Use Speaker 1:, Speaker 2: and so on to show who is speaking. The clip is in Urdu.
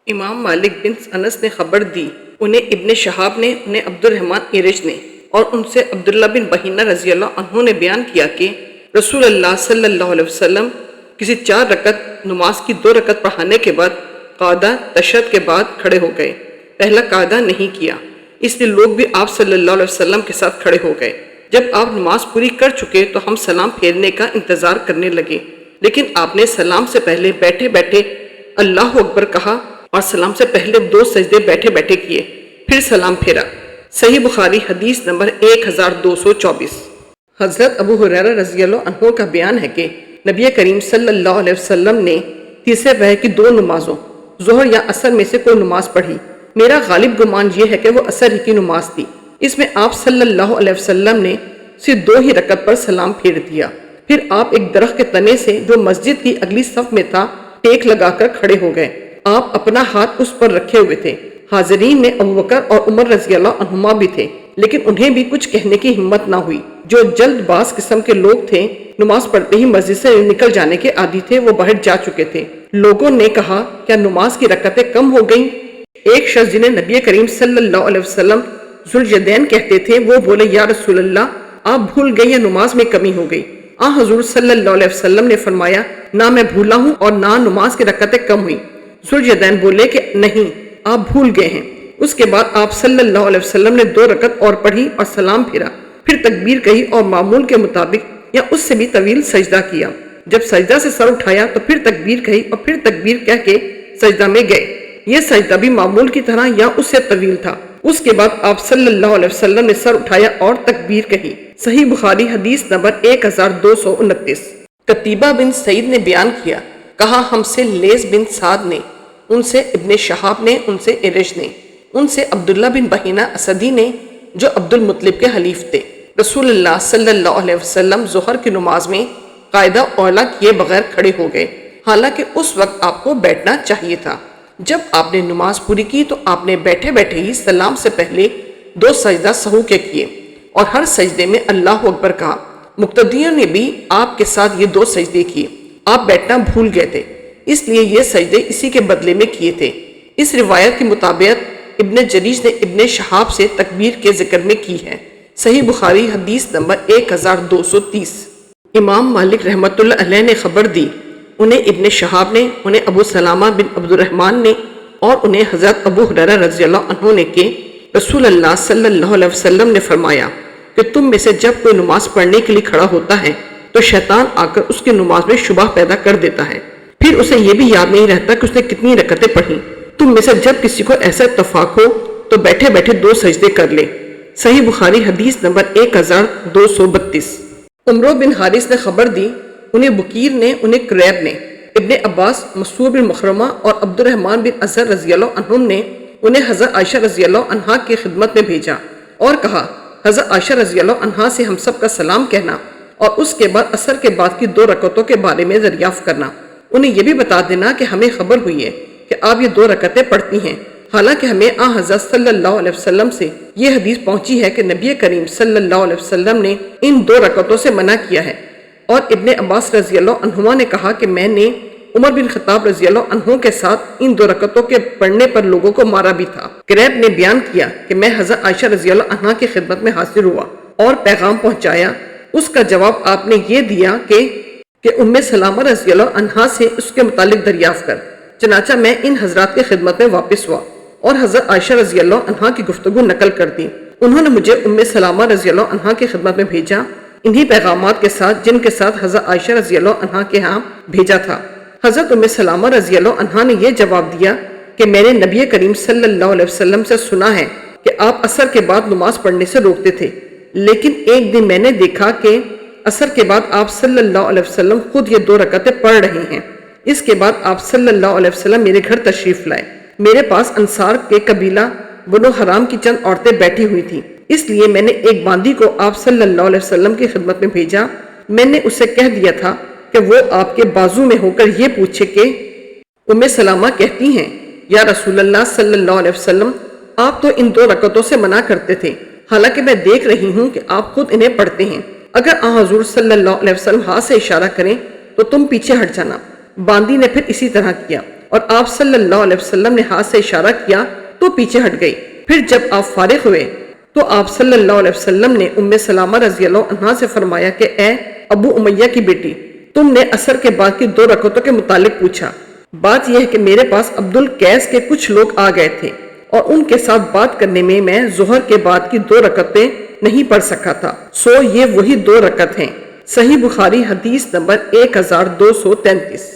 Speaker 1: امام مالک بن انس نے خبر دی، انہیں ابن شہاب نے، انہیں عبد الرحمن ایرج نے، اور ان سے عبداللہ بن بحینہ رضی اللہ عنہ نے بیان کیا کہ رسول اللہ صلی اللہ علیہ وسلم کسی 4 رکعت نماز کی 2 رکعت پڑھانے کے بعد قعدہ تشہد کے بعد کھڑے ہو گئے۔ پہلا قعدہ نہیں کیا، اس لیے لوگ بھی آپ صلی اللہ علیہ وسلم کے ساتھ کھڑے ہو گئے۔ جب آپ نماز پوری کر چکے تو ہم سلام پھیرنے کا انتظار کرنے لگے، لیکن آپ نے سلام سے پہلے بیٹھے بیٹھے اللہ اکبر کہا اور سلام سے پہلے 2 سجدے بیٹھے بیٹھے کیے، پھر سلام پھیرا۔ صحیح بخاری حدیث نمبر 1224۔ حضرت ابو ہریرہ رضی اللہ عنہ کا بیان ہے کہ نبی کریم صلی اللہ علیہ وسلم نے تیسرے پہر کی 2 نمازوں ظہر یا عصر میں سے کوئی نماز پڑھی۔ میرا غالب گمان یہ ہے کہ وہ عصر ہی کی نماز تھی۔ اس میں آپ صلی اللہ علیہ وسلم نے صرف 2 ہی رکعت پر سلام پھیر دیا۔ پھر آپ ایک درخت کے تنے سے جو مسجد کی اگلی صف میں تھا ٹیک لگا کر کھڑے ہو گئے۔ آپ اپنا ہاتھ اس پر رکھے ہوئے تھے۔ حاضرین میں ابوبکر اور عمر رضی اللہ عنہما بھی تھے، لیکن انہیں بھی کچھ کہنے کی ہمت نہ ہوئی۔ جو جلد باز قسم کے لوگ تھے، نماز پڑھتے ہی مسجد سے نکل جانے کے عادی تھے، وہ باہر جا چکے تھے۔ لوگوں نے کہا کیا نماز کی رکعتیں کم ہو گئیں؟ ایک شخص جنہیں نبی کریم صلی اللہ علیہ وسلم ذوالیدین کہتے تھے، وہ بولے یا رسول اللہ، آپ بھول گئے یا نماز میں کمی ہو گئی؟ حضور صلی اللہ علیہ وسلم نے فرمایا نہ میں بھولا ہوں اور نہ نماز کی رکعتیں کم ہوئی۔ ذوالجدین بولے کہ نہیں، آپ بھول گئے ہیں۔ اس کے بعد آپ صلی اللہ علیہ وسلم نے 2 رکعت اور پڑھی اور سلام پھیرا، پھر تکبیر کہی اور معمول کے مطابق یا اس سے بھی طویل سجدہ کیا۔ جب سجدہ سے سر اٹھایا تو پھر تکبیر کہی اور پھر تکبیر کہہ کے سجدہ میں گئے۔ یہ سجدہ بھی معمول کی طرح یا اس سے طویل تھا۔ اس کے بعد آپ صلی اللہ علیہ وسلم نے سر اٹھایا اور تکبیر کہی۔ صحیح بخاری حدیث نمبر 1229۔ قتیبہ بن سعید نے بیان کیا، کہا ہم سے لیث بن سعد نے، ان سے ابن شہاب نے، ان سے ایرج نے، ان سے عبداللہ بن بحینہ اسدی نے جو عبد المطلب کے حلیف تھے، رسول اللہ صلی اللہ علیہ وسلم ظہر کی نماز میں قاعدہ اولا کیے بغیر کھڑے ہو گئے، حالانکہ اس وقت آپ کو بیٹھنا چاہیے تھا۔ جب آپ نے نماز پوری کی تو آپ نے بیٹھے بیٹھے ہی سلام سے پہلے 2 سجدہ سہو کے کیے اور ہر سجدے میں اللہ اکبر کہا۔ مقتدیوں نے بھی آپ کے ساتھ یہ 2 سجدے کیے۔ آپ بیٹھنا بھول گئے تھے، اس لیے یہ سجدے اسی کے بدلے میں کیے تھے۔ اس روایت کے مطابق ابن جریج نے ابن شہاب سے تکبیر کے ذکر میں کی ہے۔ صحیح بخاری حدیث نمبر 1230۔ امام مالک رحمۃ اللہ علیہ نے خبر دی، انہیں ابن شہاب نے، انہیں ابو سلامہ بن عبد الرحمن نے اور انہیں حضرت ابو ہریرہ رضی اللہ عنہ نے کہ رسول اللہ صلی اللہ علیہ وسلم نے فرمایا کہ تم میں سے جب کوئی نماز پڑھنے کے لیے کھڑا ہوتا ہے تو شیطان آ کر اس کی نماز میں شبہ پیدا کر دیتا ہے، پھر اسے یہ بھی یاد نہیں رہتا کہ اس نے کتنی رکعتیں پڑھی۔ تم میں سے جب کسی کو ایسا اتفاق ہو تو بیٹھے بیٹھے 2 سجدے کر لے۔ صحیح بخاری حدیث نمبر 1232۔ عمرو بن حارث نے خبر دی، انہیں بکیر نے، انہیں قریب نے، ابن عباس، مسعود بن مخرمہ اور عبد الرحمن بن اظہر رضی اللہ عنہم نے انہیں حضرت عائشہ رضی اللہ عنہا کی خدمت میں بھیجا اور کہا حضرت عائشہ رضی اللہ عنہا سے ہم سب کا سلام کہنا اور اس کے بعد عصر کے بعد کی 2 رکعتوں کے بارے میں دریافت کرنا۔ انہیں یہ بھی بتا دینا کہ ہمیں خبر ہوئی ہے کہ آپ یہ 2 رکعتیں پڑھتی ہیں، حالانکہ ہمیں حضرت صلی اللہ علیہ وسلم سے یہ حدیث پہنچی ہے کہ نبی کریم صلی اللہ علیہ وسلم نے ان 2 رکعتوں سے منع کیا ہے۔ اور ابن عباس رضی اللہ عنہما نے کہا کہ میں نے عمر بن خطاب رضی اللہ عنہ کے ساتھ ان 2 رکعتوں کے پڑھنے پر لوگوں کو مارا بھی تھا۔ قریب نے بیان کیا کہ میں حضرت عائشہ رضی اللہ عنہا کی خدمت میں حاضر ہوا اور پیغام پہنچایا۔ اس کا جواب آپ نے یہ دیا کہ ام سلامہ رضی اللہ عنہا سے اس کے متعلق دریافت کر۔ چنانچہ میں ان حضرات کی خدمت میں واپس ہوا اور حضرت عائشہ رضی اللہ عنہا کی گفتگو نقل کر دی۔ انہوں نے مجھے ام سلامہ رضی اللہ عنہا کی خدمت میں بھیجا، انہی پیغامات کے ساتھ جن کے ساتھ حضرت عائشہ رضی اللہ عنہا کے ہاں بھیجا تھا۔ حضرت ام سلامہ رضی اللہ عنہا نے یہ جواب دیا کہ میں نے نبی کریم صلی اللہ علیہ وسلم سے سنا ہے کہ آپ عصر کے بعد نماز پڑھنے سے روکتے تھے، لیکن ایک دن میں نے دیکھا کہ عصر کے بعد آپ صلی اللہ علیہ وسلم خود یہ 2 رکعتیں پڑھ رہے ہیں۔ اس کے بعد آپ صلی اللہ علیہ وسلم میرے گھر تشریف لائے۔ میرے پاس انصار کے قبیلہ بنو حرام کی چند عورتیں بیٹھی ہوئی تھیں، اس لیے میں نے ایک باندی کو آپ صلی اللہ علیہ وسلم کی خدمت میں بھیجا۔ میں نے اسے کہہ دیا تھا کہ وہ آپ کے بازو میں ہو کر یہ پوچھے کہ ام سلامہ کہتی ہیں یا رسول اللہ صلی اللہ علیہ وسلم آپ تو ان 2 رکعتوں سے منع کرتے تھے، حالانکہ میں دیکھ رہی ہوں کہ آپ خود انہیں پڑھتے ہیں۔ اگر آن حضور صلی اللہ علیہ وسلم ہاتھ سے اشارہ کریں تو تم پیچھے ہٹ جانا۔ باندی نے پھر اسی طرح کیا اور آپ صلی اللہ علیہ وسلم نے ہاتھ سے اشارہ کیا تو پیچھے ہٹ گئی۔ پھر جب آپ فارغ ہوئے تو آپ صلی اللہ علیہ وسلم نے ام سلامہ رضی اللہ عنہا سے فرمایا کہ اے ابو امیہ کی بیٹی، تم نے عصر کے بعد کی 2 رکعتوں کے متعلق پوچھا۔ بات یہ ہے کہ میرے پاس عبد القیس کے کچھ لوگ آ گئے تھے اور ان کے ساتھ بات کرنے میں ظہر کے بعد کی 2 رکعتیں نہیں پڑھ سکا تھا، سو یہ وہی 2 رکعت ہیں۔ صحیح بخاری حدیث نمبر 1233۔